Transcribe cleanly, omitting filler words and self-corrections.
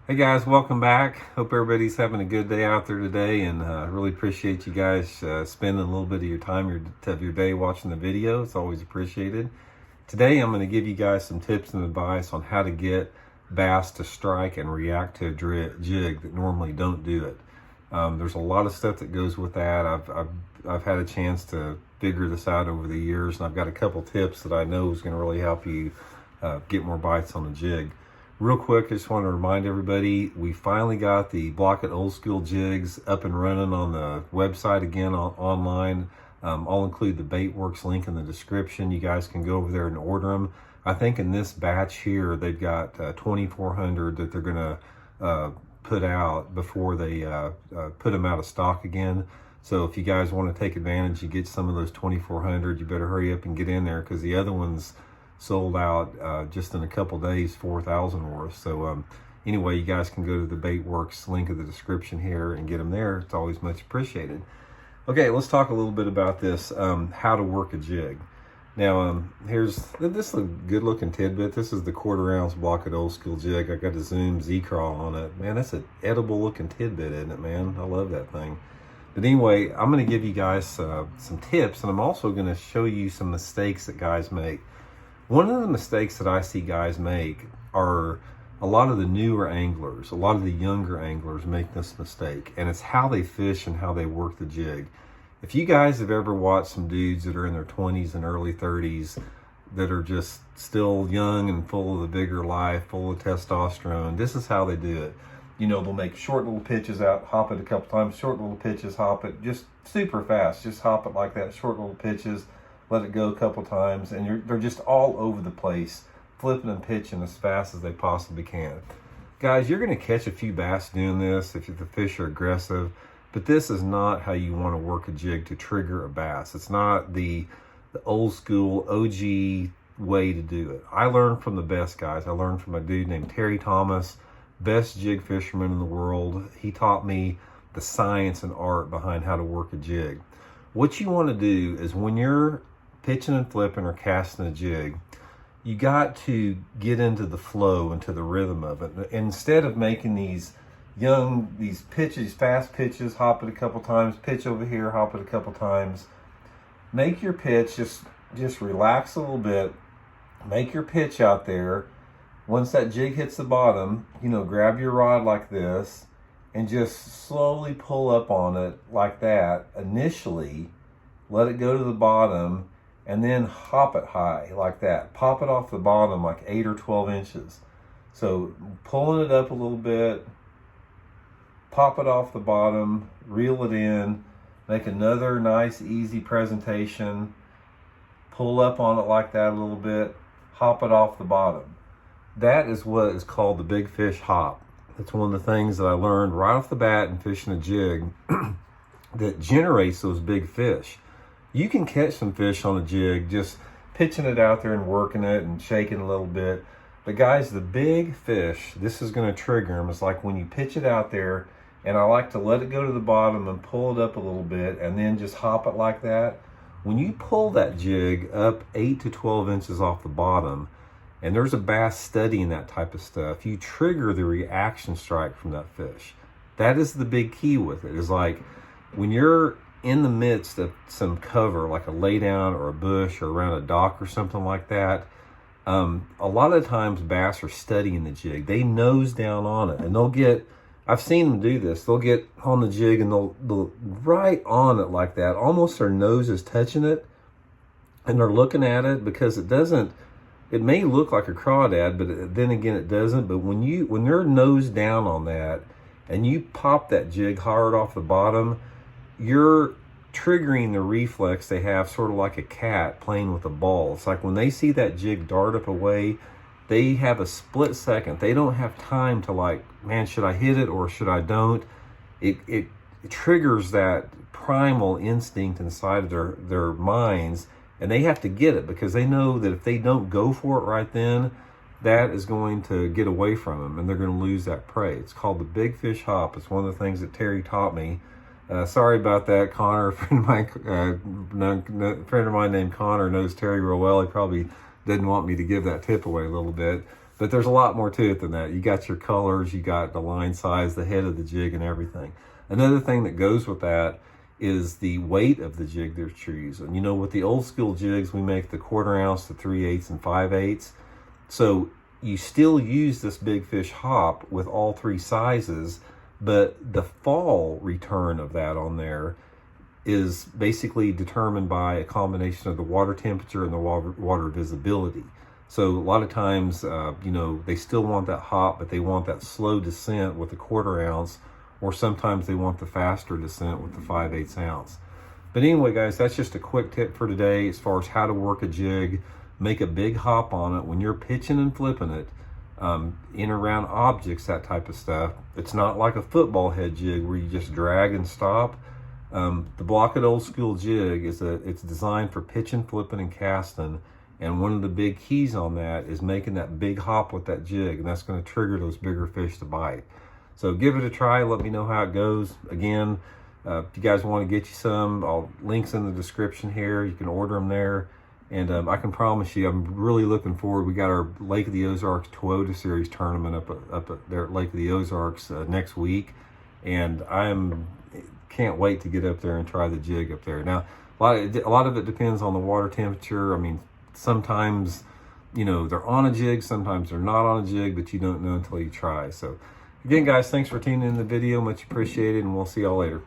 Hey guys, welcome back. Hope everybody's having a good day out there today, and really appreciate you guys spending a little bit of your time of your day watching the video. It's always appreciated. Today I'm going to give you guys some tips and advice on how to get bass to strike and react to a jig that normally don't do it. There's a lot of stuff that goes with that. I've had a chance to figure this out over the years, and I've got a couple tips that I know is going to really help you get more bites on the jig. Real quick, I just want to remind everybody, we finally got the Block It Old School jigs up and running on the website again online. I'll include the Baitworks link in the description. You guys can go over there and order them. I think in this batch here, they've got 2,400 that they're going to put out before they put them out of stock again. So if you guys want to take advantage, you get some of those 2,400, you better hurry up and get in there, because the other ones sold out just in a couple days, 4,000 worth. So anyway, you guys can go to the Baitworks link in the description here and get them there. It's always much appreciated. Okay, let's talk a little bit about this, how to work a jig. Now, this is a good looking tidbit. This is the 1/4 ounce Block It Old School jig. I got a Zoom Z-Crawl on it. Man, that's an edible looking tidbit, isn't it, man? I love that thing. But anyway, I'm going to give you guys some tips, and I'm also going to show you some mistakes that guys make. One of the mistakes that I see guys make are a lot of the newer anglers, a lot of the younger anglers make this mistake, and it's how they fish and how they work the jig. If you guys have ever watched some dudes that are in their 20s and early 30s that are just still young and full of the bigger life, full of testosterone, this is how they do it. You know, they'll make short little pitches out, hop it a couple times, short little pitches, hop it, just super fast, just hop it like that, short little pitches, let it go a couple times, and they're just all over the place, flipping and pitching as fast as they possibly can. Guys, you're going to catch a few bass doing this if the fish are aggressive, but this is not how you want to work a jig to trigger a bass. It's not the old school OG way to do it. I learned from the best guys. I learned from a dude named Terry Thomas, best jig fisherman in the world. He taught me the science and art behind how to work a jig. What you want to do is, when you're pitching and flipping or casting a jig, you got to get into the flow, into the rhythm of it. Instead of making these pitches, fast pitches, hop it a couple times, pitch over here, hop it a couple times, make your pitch, just relax a little bit, make your pitch out there. Once that jig hits the bottom, grab your rod like this and just slowly pull up on it like that initially, let it go to the bottom, and then hop it high like that. Pop it off the bottom like 8 or 12 inches. So pulling it up a little bit, pop it off the bottom, reel it in, make another nice easy presentation, pull up on it like that a little bit, hop it off the bottom. That is what is called the big fish hop. That's one of the things that I learned right off the bat in fishing a jig that generates those big fish. You can catch some fish on a jig just pitching it out there and working it and shaking a little bit. But guys, the big fish, this is going to trigger them. It's like when you pitch it out there, and I like to let it go to the bottom and pull it up a little bit and then just hop it like that. When you pull that jig up 8 to 12 inches off the bottom, and there's a bass studying that type of stuff, you trigger the reaction strike from that fish. That is the big key with it. It's like when you're in the midst of some cover, like a laydown or a bush or around a dock or something like that, a lot of times bass are studying the jig. They nose down on it, and I've seen them do this. They'll get on the jig and they'll right on it like that, almost their nose is touching it, and they're looking at it, because it may look like a crawdad, but then again it doesn't. But when they're nose down on that and you pop that jig hard off the bottom, you're triggering the reflex they have, sort of like a cat playing with a ball. It's like when they see that jig dart up away, they have a split second. They don't have time to like, man, should I hit it or should I don't? It triggers that primal instinct inside of their minds, and they have to get it, because they know that if they don't go for it right then, that is going to get away from them and they're going to lose that prey. It's called the big fish hop. It's one of the things that Terry taught me. Sorry about that, Connor. A friend of mine named Connor knows Terry real well. He probably didn't want me to give that tip away a little bit. But there's a lot more to it than that. You got your colors, you got the line size, the head of the jig, and everything. Another thing that goes with that is the weight of the jig they're choosing. You know, with the old school jigs, we make the 1/4 ounce, the 3/8 and 5/8. So you still use this big fish hop with all three sizes, but the fall return of that on there is basically determined by a combination of the water temperature and the water visibility. So a lot of times, you know, they still want that hop, but they want that slow descent with the 1/4 ounce, or sometimes they want the faster descent with the 5/8 ounce. But anyway, guys, that's just a quick tip for today as far as how to work a jig, make a big hop on it when you're pitching and flipping it, in around objects, that type of stuff. It's not like a football head jig where you just drag and stop. The Blockit old school jig it's designed for pitching, flipping, and casting. And one of the big keys on that is making that big hop with that jig, and that's going to trigger those bigger fish to bite. So give it a try. Let me know how it goes. Again, if you guys want to get you some, links in the description here. You can order them there. And I can promise you, I'm really looking forward. We got our Lake of the Ozarks Toyota Series tournament up there at Lake of the Ozarks next week. And can't wait to get up there and try the jig up there. Now, a lot of it depends on the water temperature. I mean, sometimes, you know, they're on a jig, sometimes they're not on a jig, but you don't know until you try. So again, guys, thanks for tuning in the video. Much appreciated, and we'll see y'all later.